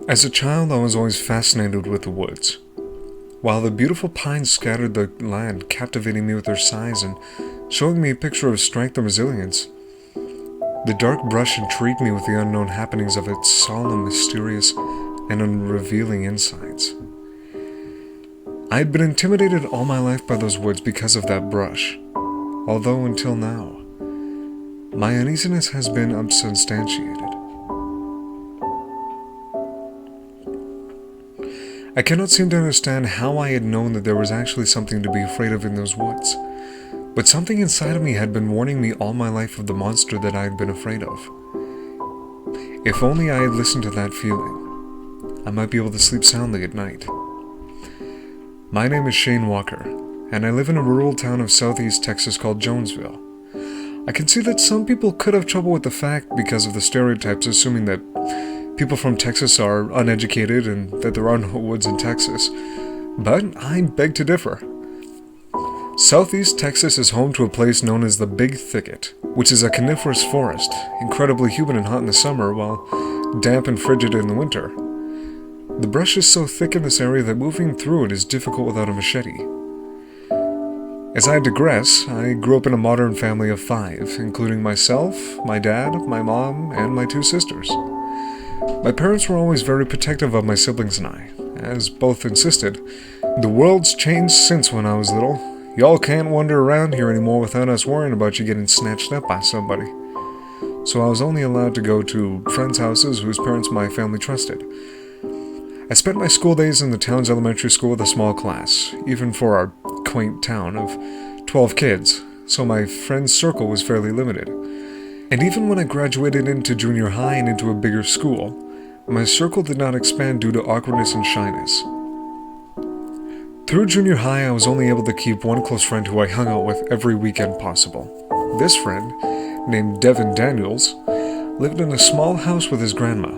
As a child, I was always fascinated with the woods. While the beautiful pines scattered the land, captivating me with their size and showing me a picture of strength and resilience, the dark brush intrigued me with the unknown happenings of its solemn, mysterious, and unrevealing insides. I had been intimidated all my life by those woods because of that brush, although until now, my uneasiness has been unsubstantiated. I cannot seem to understand how I had known that there was actually something to be afraid of in those woods, but something inside of me had been warning me all my life of the monster that I had been afraid of. If only I had listened to that feeling, I might be able to sleep soundly at night. My name is Shane Walker, and I live in a rural town of southeast Texas called Jonesville. I can see that some people could have trouble with the fact because of the stereotypes assuming that people from Texas are uneducated and that there are no woods in Texas, but I beg to differ. Southeast Texas is home to a place known as the Big Thicket, which is a coniferous forest, incredibly humid and hot in the summer while damp and frigid in the winter. The brush is so thick in this area that moving through it is difficult without a machete. As I digress, I grew up in a modern family of 5, including myself, my dad, my mom, and my 2 sisters. My parents were always very protective of my siblings and I, as both insisted, "The world's changed since when I was little. Y'all can't wander around here anymore without us worrying about you getting snatched up by somebody." So I was only allowed to go to friends' houses whose parents my family trusted. I spent my school days in the town's elementary school with a small class, even for our quaint town of 12 kids, so my friends' circle was fairly limited. And even when I graduated into junior high and into a bigger school, my circle did not expand due to awkwardness and shyness. Through junior high, I was only able to keep one close friend who I hung out with every weekend possible. This friend, named Devin Daniels, lived in a small house with his grandma.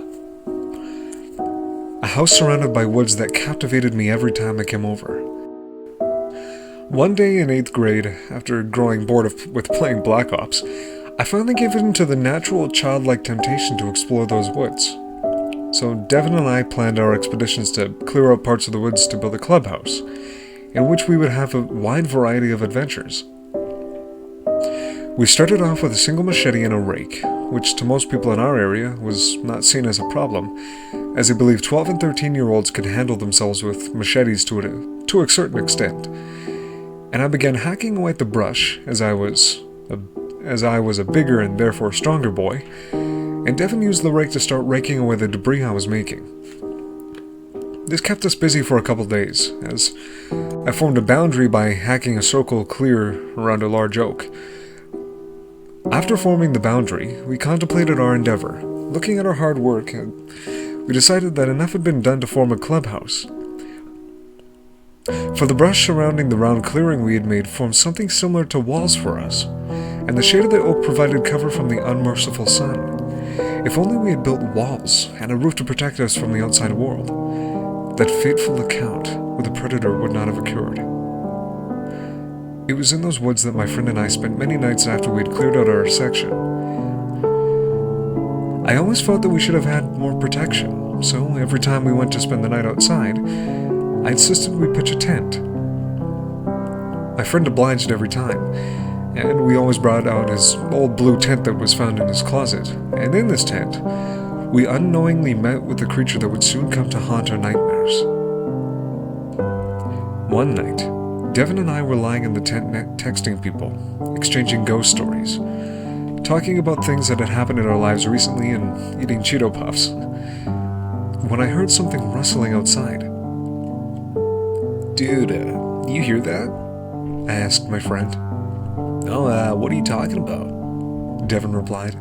A house surrounded by woods that captivated me every time I came over. One day in 8th grade, after growing bored with playing Black Ops, I finally gave in to the natural childlike temptation to explore those woods. So Devin and I planned our expeditions to clear out parts of the woods to build a clubhouse, in which we would have a wide variety of adventures. We started off with a single machete and a rake, which to most people in our area was not seen as a problem, as they believed 12 and 13-year-olds could handle themselves with machetes to a certain extent. And I began hacking away at the brush as I was a bigger and therefore stronger boy, and Devin used the rake to start raking away the debris I was making. This kept us busy for a couple days, as I formed a boundary by hacking a circle clear around a large oak. After forming the boundary, we contemplated our endeavor. Looking at our hard work, we decided that enough had been done to form a clubhouse. For the brush surrounding the round clearing we had made formed something similar to walls for us, and the shade of the oak provided cover from the unmerciful sun. If only we had built walls and a roof to protect us from the outside world, that fateful account with a predator would not have occurred. It was in those woods that my friend and I spent many nights after we had cleared out our section. I always felt that we should have had more protection, so every time we went to spend the night outside, I insisted we pitch a tent. My friend obliged every time, and we always brought out his old blue tent that was found in his closet, and in this tent, we unknowingly met with the creature that would soon come to haunt our nightmares. One night, Devin and I were lying in the tent texting people, exchanging ghost stories, talking about things that had happened in our lives recently and eating Cheeto Puffs, when I heard something rustling outside. "Dude, you hear that?" I asked my friend. "Oh, what are you talking about?" Devin replied.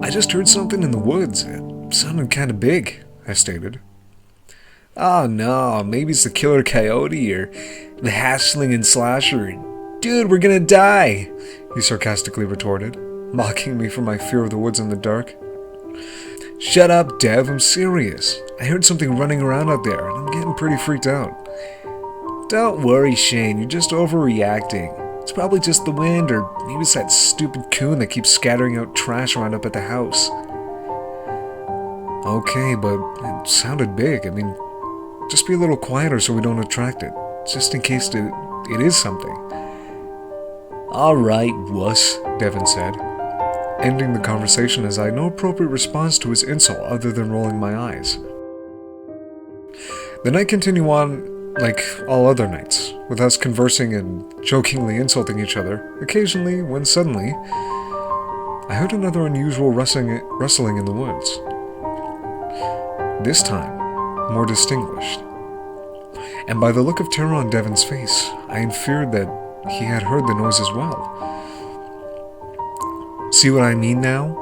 "I just heard something in the woods. It sounded kinda big," I stated. "Oh no, maybe it's the killer coyote or the hash-slinging slasher. Dude, we're gonna die," he sarcastically retorted, mocking me for my fear of the woods in the dark. "Shut up, Dev, I'm serious. I heard something running around out there, and I'm getting pretty freaked out." "Don't worry, Shane, you're just overreacting. It's probably just the wind, or maybe it's that stupid coon that keeps scattering out trash around up at the house." Okay, but it sounded big. I mean, just be a little quieter so we don't attract it, just in case it is something. Alright, wuss, Devin said, ending the conversation as I had no appropriate response to his insult other than rolling my eyes. The night continued on like all other nights, with us conversing and jokingly insulting each other, occasionally when suddenly I heard another unusual rustling in the woods. This time, more distinguished. And by the look of terror on Devin's face, I inferred that he had heard the noise as well. See what I mean now?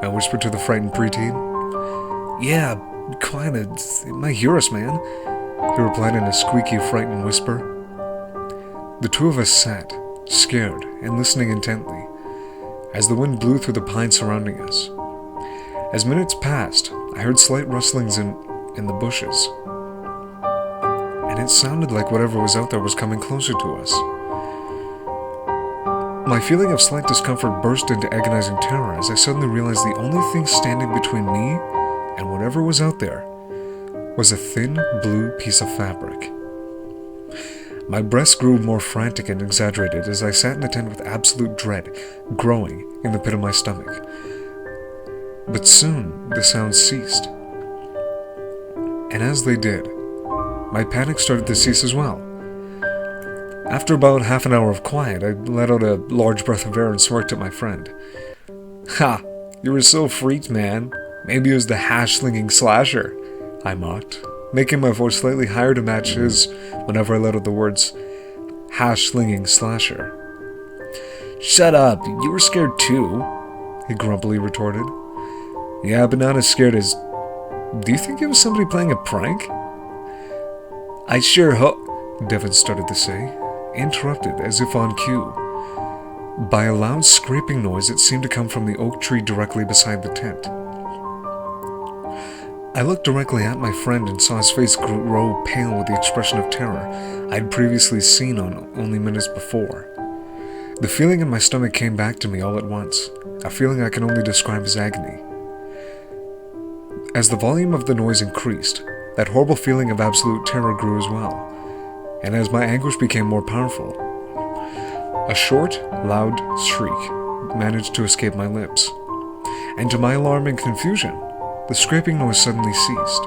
I whispered to the frightened preteen. Yeah, kinda. It might hear us, man, he replied in a squeaky, frightened whisper. The two of us sat, scared and listening intently, as the wind blew through the pines surrounding us. As minutes passed, I heard slight rustlings in the bushes, and it sounded like whatever was out there was coming closer to us. My feeling of slight discomfort burst into agonizing terror as I suddenly realized the only thing standing between me and whatever was out there was a thin, blue piece of fabric. My breath grew more frantic and exaggerated as I sat in the tent with absolute dread growing in the pit of my stomach. But soon the sounds ceased. And as they did, my panic started to cease as well. After about half an hour of quiet, I let out a large breath of air and smirked at my friend. Ha! You were so freaked, man. Maybe it was the hash-slinging slasher, I mocked, making my voice slightly higher to match his whenever I let out the words hash-slinging slasher. Shut up, you were scared too, he grumpily retorted. Yeah, but not as scared as... Do you think it was somebody playing a prank? I sure hope... Devin started to say, interrupted as if on cue by a loud scraping noise that seemed to come from the oak tree directly beside the tent. I looked directly at my friend and saw his face grow pale with the expression of terror I'd previously seen on only minutes before. The feeling in my stomach came back to me all at once, a feeling I can only describe as agony. As the volume of the noise increased, that horrible feeling of absolute terror grew as well, and as my anguish became more powerful, a short, loud shriek managed to escape my lips, and to my alarm and confusion, the scraping noise suddenly ceased.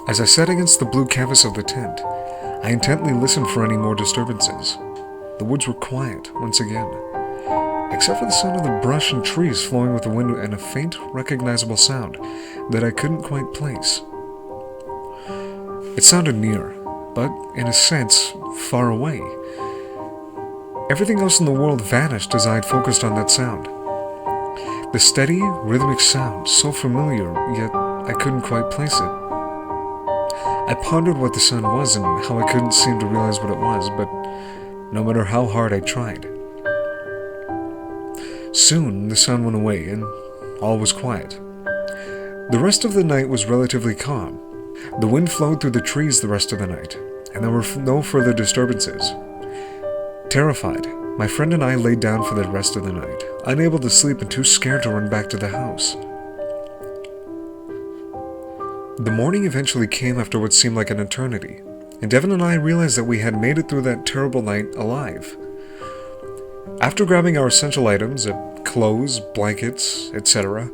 As I sat against the blue canvas of the tent, I intently listened for any more disturbances. The woods were quiet once again, except for the sound of the brush and trees flowing with the wind and a faint, recognizable sound that I couldn't quite place. It sounded near, but, in a sense, far away. Everything else in the world vanished as I had focused on that sound. The steady, rhythmic sound, so familiar, yet I couldn't quite place it. I pondered what the sound was and how I couldn't seem to realize what it was, but no matter how hard I tried. Soon, the sound went away, and all was quiet. The rest of the night was relatively calm. The wind flowed through the trees the rest of the night, and there were no further disturbances. Terrified, my friend and I laid down for the rest of the night, unable to sleep and too scared to run back to the house. The morning eventually came after what seemed like an eternity, and Devin and I realized that we had made it through that terrible night alive. After grabbing our essential items, clothes, blankets, etc.,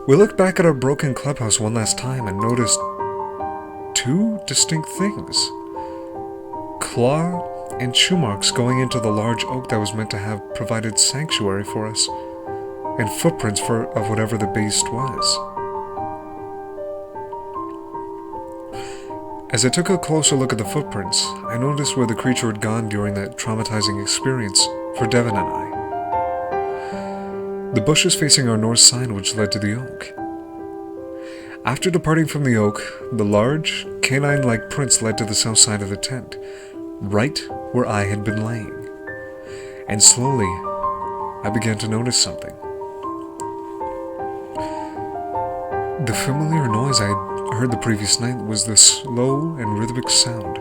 we looked back at our broken clubhouse one last time and noticed two distinct things. Claw and shoe marks going into the large oak that was meant to have provided sanctuary for us, and footprints of whatever the beast was. As I took a closer look at the footprints, I noticed where the creature had gone during that traumatizing experience for Devin and I. The bushes facing our north side which led to the oak. After departing from the oak, the large, canine-like prints led to the south side of the tent, right where I had been laying. And slowly, I began to notice something. The familiar noise I had heard the previous night was the slow and rhythmic sound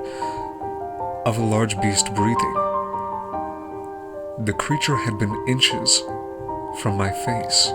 of a large beast breathing. The creature had been inches from my face.